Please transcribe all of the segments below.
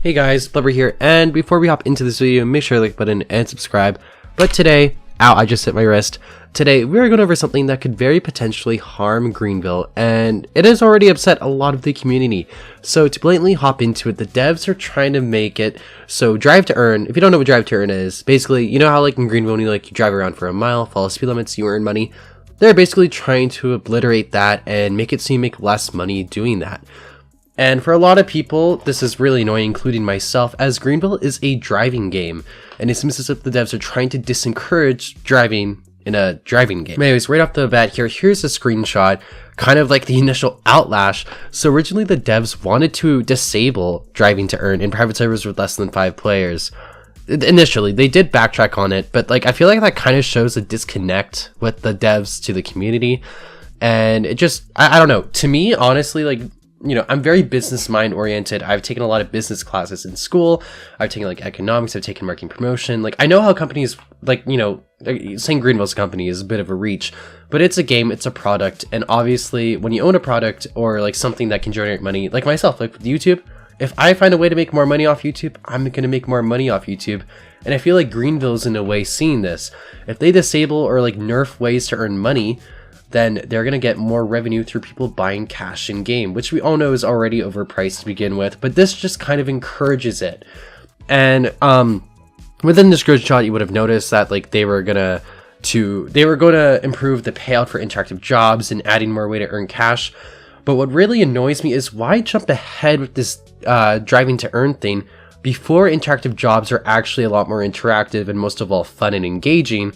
Hey guys, Blubber here, and before we hop into this video, make sure to like the button and subscribe. But today, ow, I just hit my wrist. Today, we are going over something that could very potentially harm Greenville, and it has already upset a lot of the community. So to blatantly hop into it, the devs are trying to make it so drive to earn, if you don't know what drive to earn is, basically, you know how like in Greenville, you drive around for a mile, follow speed limits, you earn money? They're basically trying to obliterate that and make it so you make less money doing that. And for a lot of people, this is really annoying, including myself, as Greenville is a driving game, and it seems as if the devs are trying to disencourage driving in a driving game. Anyways, right off the bat here's a screenshot, kind of like the initial outlash. So originally the devs wanted to disable driving to earn in private servers with less than 5 players. Initially, they did backtrack on it, but I feel like that kind of shows a disconnect with the devs to the community, and it just, I don't know, to me, honestly, you know, I'm very business mind oriented. I've taken a lot of business classes in school. I've taken economics, I've taken marketing promotion. I know how companies, you know, saying Greenville's a company is a bit of a reach, but it's a game, it's a product. And obviously when you own a product or something that can generate money, like myself, with YouTube, if I find a way to make more money off YouTube, I'm going to make more money off YouTube. And I feel like Greenville's in a way seeing this. If they disable or nerf ways to earn money, then they're going to get more revenue through people buying cash in game, which we all know is already overpriced to begin with, but this just kind of encourages it. And within the screenshot, you would have noticed that they were going to improve the payout for interactive jobs and adding more way to earn cash. But what really annoys me is why jump ahead with this driving to earn thing before interactive jobs are actually a lot more interactive and most of all fun and engaging.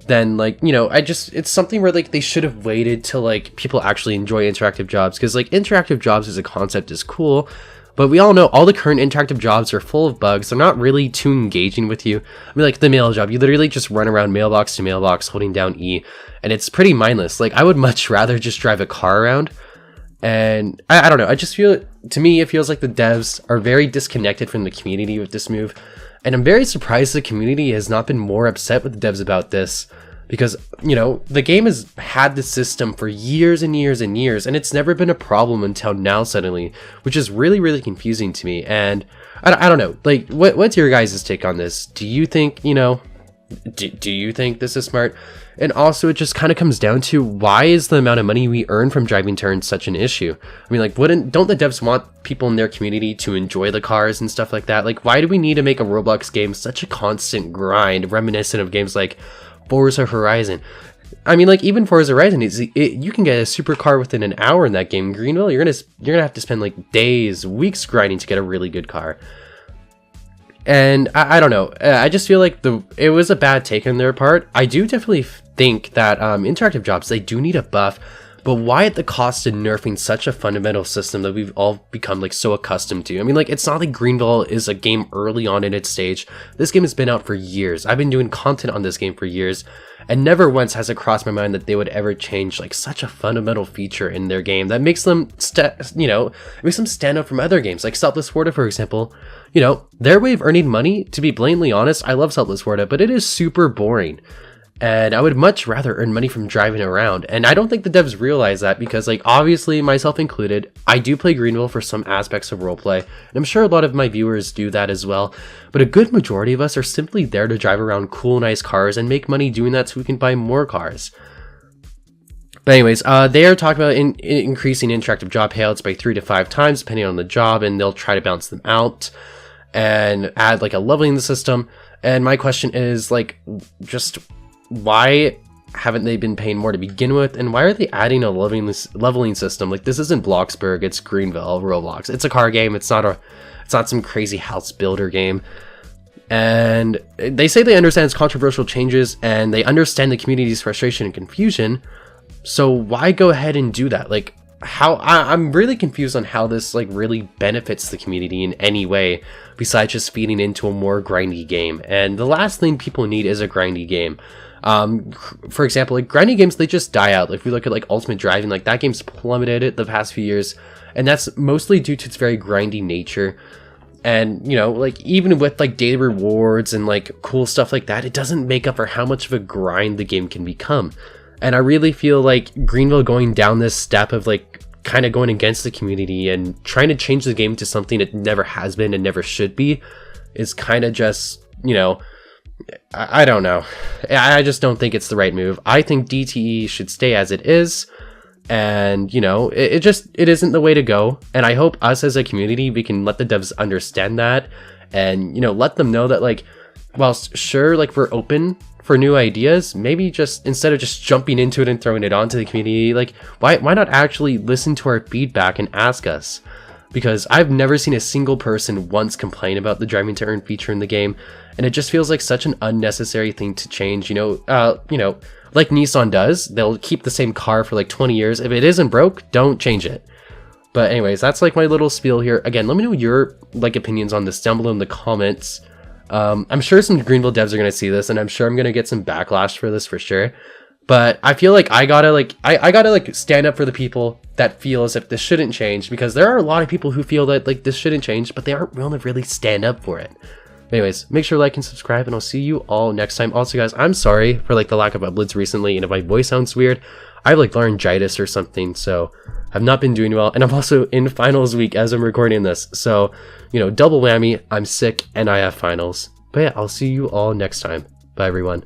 Then you know, it's something where they should have waited till people actually enjoy interactive jobs, because interactive jobs as a concept is cool, but we all know all the current interactive jobs are full of bugs. They're not really too engaging with you. I mean, the mail job, you literally just run around mailbox to mailbox holding down E, and it's pretty mindless. I would much rather just drive a car around. And I don't know, I just feel, to me, it feels like the devs are very disconnected from the community with this move. And I'm very surprised the community has not been more upset with the devs about this, because, you know, the game has had this system for years and years and years, and it's never been a problem until now suddenly, which is really, really confusing to me. And I don't know, what's your guys' take on this? Do you think, you know, do you think this is smart? And also, it just kind of comes down to, why is the amount of money we earn from driving turns such an issue? I mean, don't the devs want people in their community to enjoy the cars and stuff like that? Why do we need to make a Roblox game such a constant grind, reminiscent of games like Forza Horizon? I mean, even Forza Horizon, you can get a supercar within an hour in that game. Greenville, you're gonna have to spend days, weeks grinding to get a really good car. And I don't know, I just feel like it was a bad take on their part. I do definitely think that interactive jobs, they do need a buff, but why at the cost of nerfing such a fundamental system that we've all become so accustomed to? I mean, it's not like Greenville is a game early on in its stage. This game has been out for years. I've been doing content on this game for years, and never once has it crossed my mind that they would ever change such a fundamental feature in their game that makes them makes them stand out from other games, like Selfless Warda, for example. You know, their way of earning money, to be blatantly honest, I love Selfless Warda, but it is super boring. And I would much rather earn money from driving around. And I don't think the devs realize that, because obviously, myself included, I do play Greenville for some aspects of roleplay, and I'm sure a lot of my viewers do that as well. But a good majority of us are simply there to drive around cool, nice cars and make money doing that so we can buy more cars. But anyways, they are talking about increasing interactive job payouts by 3 to 5 times depending on the job, and they'll try to balance them out and add a leveling system. And my question is just why haven't they been paying more to begin with, and why are they adding a leveling system? This isn't Bloxburg, it's Greenville Roblox. It's a car game. It's not some crazy house builder game. And they say they understand its controversial changes, and they understand the community's frustration and confusion. So why go ahead and do that? I'm really confused on how this really benefits the community in any way besides just feeding into a more grindy game. And the last thing people need is a grindy game. For example, grindy games, they just die out. If we look at Ultimate Driving, that game's plummeted the past few years, and that's mostly due to its very grindy nature. And you know, even with daily rewards and cool stuff like that, it doesn't make up for how much of a grind the game can become. And I really feel Greenville going down this step of kind of going against the community and trying to change the game to something it never has been and never should be is kind of just, you know, I don't know. I just don't think it's the right move. I think DTE should stay as it is. And, you know, it isn't the way to go. And I hope us as a community, we can let the devs understand that and, you know, let them know that, like, whilst sure, like, we're open for new ideas, maybe just instead of just jumping into it and throwing it onto the community, like, why not actually listen to our feedback and ask us? Because I've never seen a single person once complain about the driving to earn feature in the game, and it just feels like such an unnecessary thing to change. You know, like Nissan does, they'll keep the same car for like 20 years. If it isn't broke, don't change it. But anyways, that's like my little spiel here. Again, let me know your like opinions on this down below in the comments. I'm sure some Greenville devs are gonna see this, and I'm sure I'm gonna get some backlash for this for sure. But I feel like I gotta stand up for the people that feel as if this shouldn't change, because there are a lot of people who feel that like this shouldn't change, but they aren't willing to really stand up for it. Anyways, make sure to like and subscribe, and I'll see you all next time. Also, guys, I'm sorry for like the lack of uploads recently, and if my voice sounds weird, I have like laryngitis or something, so I've not been doing well, and I'm also in finals week as I'm recording this, so, you know, double whammy, I'm sick and I have finals. But yeah, I'll see you all next time. Bye, everyone.